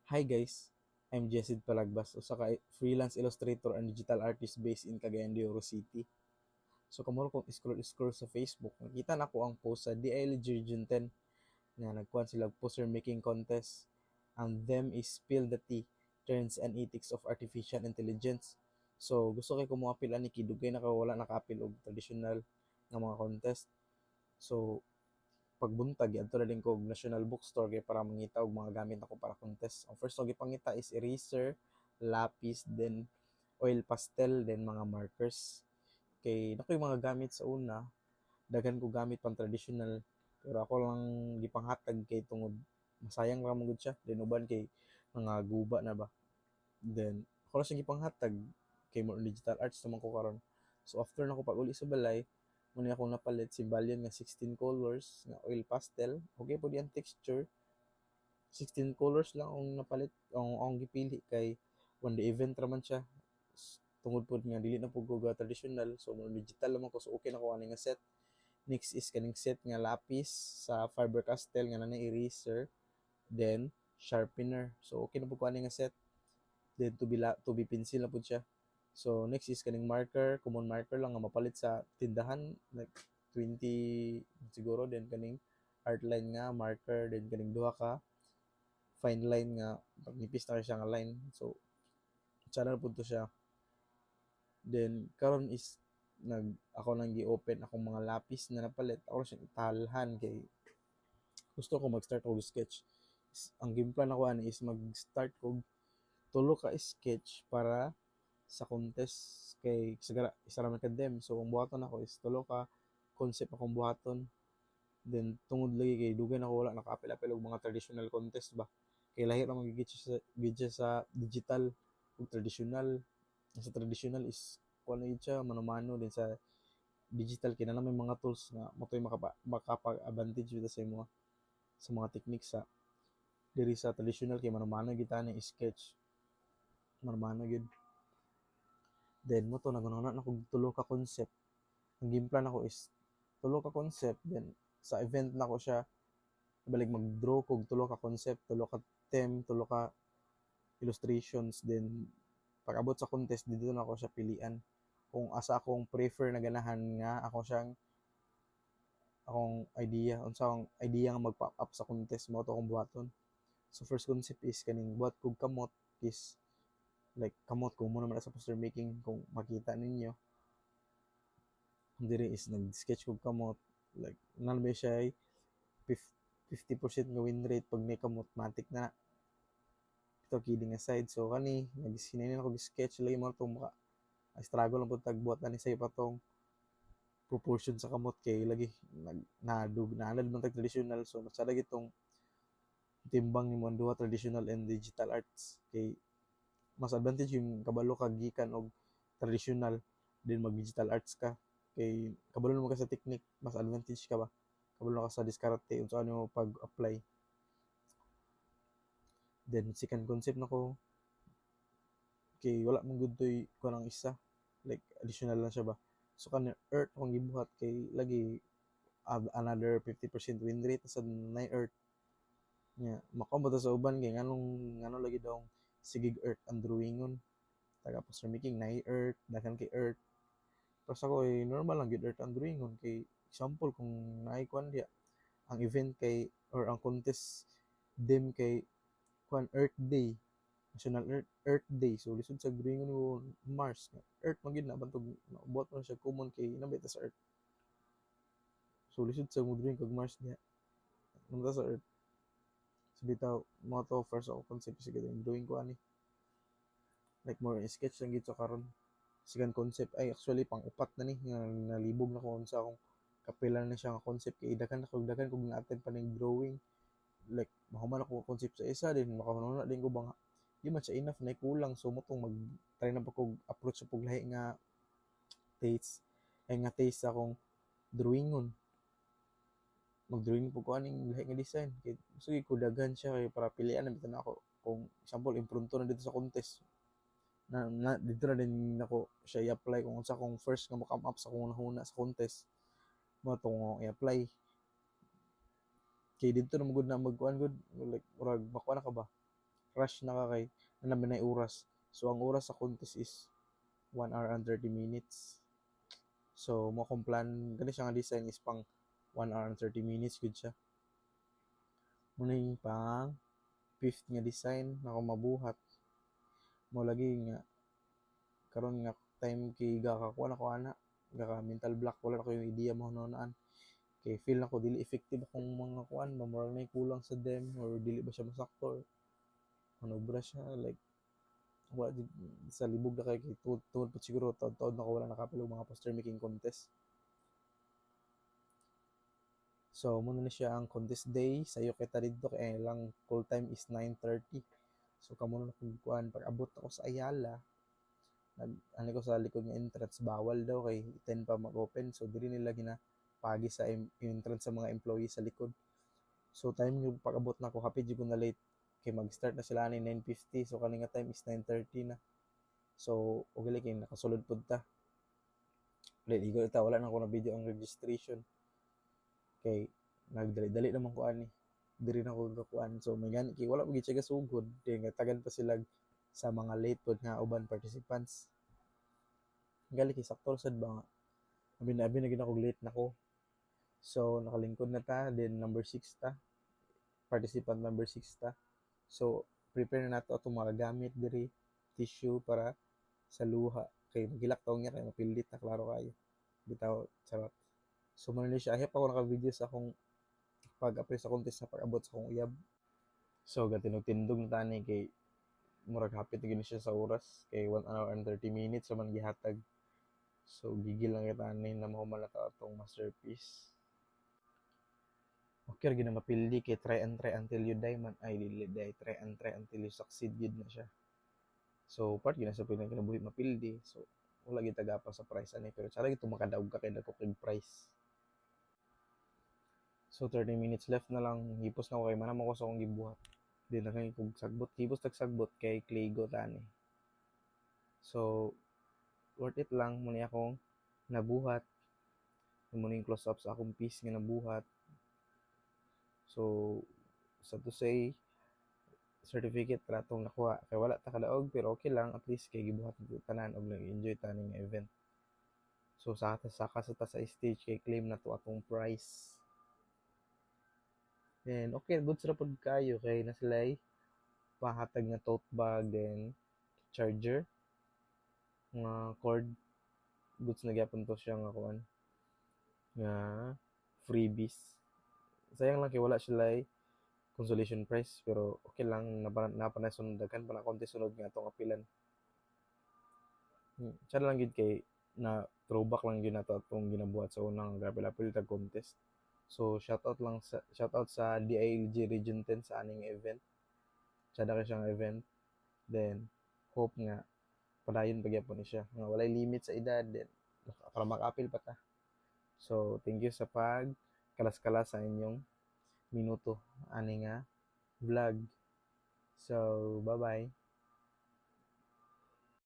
Hi guys, I'm Jessid Palagbas, usa ka freelance illustrator and digital artist based in Cagayan de Oro City. So kamuro kong scroll sa Facebook, nakita na ko ang post sa DILG Region 10 na nagkuhan sila poster making contest. Ang them is Spill the Tea, Trends and Ethics of Artificial Intelligence. So gusto kay ko mo apil ani kidugay na wala nakapil og traditional nga mga contest. So pagbuntag adto na din ko og National Bookstore kay para mangita og mga gamit ako para contest. Ang first ko gipangita is eraser, lapis, then oil pastel, then mga markers. Kay nakoy mga gamit sa una, daghan ko gamit pang traditional, pero ako lang gipanghatag kay tungod masayang ra man gud siya. Then uban kay mga guba na ba. Then ako lang siya gipanghatag kay more digital arts naman ko karon. So after na ko pag uli sa balay, muna akong napalit si Valiant nga 16 colors nga oil pastel. Okay po di ang texture. 16 colors lang ang napalit, ang gipili kay when the event raman siya. Tungod po nga dili na po ko traditional, so mo digital naman ko, so okay na ko ani nga set. Next is kaning set nga lapis sa Faber Castell nga nanay eraser, then sharpener. So okay na po ko ani nga set. Then to be pencil na po siya. So next is kaning marker, common marker lang nga mapalit sa tindahan, like 20 siguro. Then kaning art line nga marker, then kaning duha ka fine line nga pagnipis na siya nga line. So channel po to siya. Then karon is ako nang gi-open akong mga lapis na napalit. Ako siyang italhan kay gusto ko mag-start og sketch. Ang game plan ako ani is mag-start ko tulo ka sketch para sa contest kay sagara isa ra man kadem. So ang buhaton ako is tulo ka concept akong buhaton. Then tungod lagi kay dugay na ako wala nakaapil-apil og mga traditional contest ba. Kay lahi ra magigit sa digital ug traditional. Sa traditional is kuan na siya mano-mano, din sa digital kay na may mga tools nga matoy makapag-advantage dito sa imo sa mga techniques sa diri sa traditional kay mano-mano gid ani sketch mano-mano gid. Then mo to nagunana na kog tulo ka concept. Ang game plan ako is tulo ka concept, then sa event na ko siya balik mag-draw kog tulo ka concept, tulo ka theme, tulo ka illustrations. Then pag abot sa contest dito na ako siya pilian kung asa akong prefer na ganahan nga akong idea unsa akong idea nga mag-pop up sa contest mo to akong buhaton. So first concept is kaning buhat kog kamot, is like kamot kung muna man sa poster making kung makita ninyo diri is nag-sketch kog kamot, like nalbay siya ay 50% nga win rate pag may kamot matik na. Ito kidding aside, so kani nagsinay ako sketch lagi mo tong maka struggle lang po tagbuhat na ni sa'yo pa tong proportion sa kamot kay lagi naalad man tag traditional, so mas lagi tong timbang ni mo duha traditional and digital arts kay mas advantage yung kabalo ka gikan og traditional din mag digital arts ka kay kabalo mo ka sa technique, mas advantage ka ba kabalo ka sa diskarte unsa ano pag-apply. Then second concept nako kay wala mong good toy ko nang isa, like additional lang siya ba. So kan earth akong gibuhat kay lagi another 50% win rate sa na earth nya makombo sa uban kay nganong lagi daw sigig earth ang drawingon taga poster making na earth dakan kay earth. Tapos ako normal lang gid earth ang drawingon kay example kung naay kwan diya ang event kay or ang contest dim kay kwan earth day, National Earth Day. So lisod sa drawingon mo Mars nga earth man gid na bantog naubot man siya common kay nabita sa earth. So lisod sa mo drawing kag Mars diya namata sa earth. So bitaw mo to first ako concept sige yung drawing ko ani like more sketch lang gid sa karon. Second concept ay actually pang upat na ni nga nalibog na ko unsa akong kapilan na siya nga concept kay daghan kog na-attempt pa ning drawing, like mahuman ako concept sa isa din makahuna din ko bang di man siya enough na kulang, so mo tong mag try na pa kog approach sa puglahi nga taste akong drawingon, mag-drawing po ko aning lahi nga design kay gusto ko daghan siya kay para pilian na bitan ako kung example impronto na dito sa contest na dito na din ako siya i-apply kung unsa kung first nga mo come up sa kung nahuna sa contest mo tong i-apply kay dito na magud na magkuan good like murag makuha na ka ba rush na ka kay namin na oras. So ang oras sa contest is 1 hour and 30 minutes. So mo kong plan gani siya nga design is pang 1 hour and 30 minutes gud siya. Muna yung pang fifth nga design na ako mabuhat. Mo lagi nga karon nga time kay gakakuha na ko ana gaka mental block wala na ko yung idea mo naan kay feel na ko dili effective akong mga kuan mamorang na kulang sa dem or dili ba siya masakto or ano ba siya like wala sa libog na kay tuod po siguro taod na ko wala nakapilo mga poster making contest. So muna na siya ang contest day sayo kita didto kay lang call time is 9:30. So kamo na kung kuan pag abot ako sa Ayala ano ko sa likod ng entrance bawal daw kay 10 pa mag-open so dili nila ginapagi sa entrance sa mga employee sa likod. So time yung pag-abot na ko hapit jud ko na late kay mag-start na sila ni 9:50 so kani nga time is 9:30 na. So ugali kay nakasulod pud ta. Ligo ita wala na ko na video ang registration. Kay nagdali-dali naman ko ani. Diri na ko gakuan. So may gani kay wala mo gid siya gasugod. Kay tagan pa sila sa mga late pod nga uban participants. Gali kay sakto sad ba nga. Abi na gid ako late nako. So nakalingkod na ta then number 6 ta. Participant number 6 ta. So prepare na nato atong mga gamit diri tissue para sa luha kay magilak taong niya kay mapilit na klaro kayo. Bitaw charot. So muna ni siya ahip ako naka-video sa akong pag-apply sa contest sa pag-abot sa akong uyab. So gatinog-tindog na tani kay murag hapit gini siya sa oras kay 1 hour and 30 minutes man gihatag. So gigil lang kita ani na mahuman na atong masterpiece. Okay gina mapildi kay try until you die man ay dili die try until you succeed gid na siya. So part gina sa pinang kinabuhi mapildi. So wala gid tagapa sa price ani pero tsara gid makadaog ka kay dako kay price. So 30 minutes left na lang hipos na ko kay manam ako sa akong gibuhat. Di na kay kog sagbot hipos tagsagbot kay Claygo tani. So worth it lang muna akong nabuhat. Muna yung close up sa akong piece nga nabuhat. So sa to say certificate ratong nakuha kay wala ta kadaog pero okay lang at least kay gibuhat ko tanan og nag-enjoy tani nga event. So sa stage kay claim na to atong prize. Then okay good ra pud kayo kay na sila'y pahatag nga tote bag then charger nga cord goods na gyapon to siya nga kuan nga freebies. Sayang lang kay wala sila consolation prize pero okay lang napanasunod daghan pa na konti sunod nga atong apilan. Tsara lang gid kay na throwback lang gyud nato atong ginabuhat sa unang apil tag contest. So shoutout sa DILG Region 10 sa aning event. Tsada kay siyang event. Then hope nga padayon pagyapon ni siya nga walay limit sa edad then para maka-apil pa ta. So thank you sa pag kalas-kalas sa inyong minuto ani nga vlog. So bye-bye.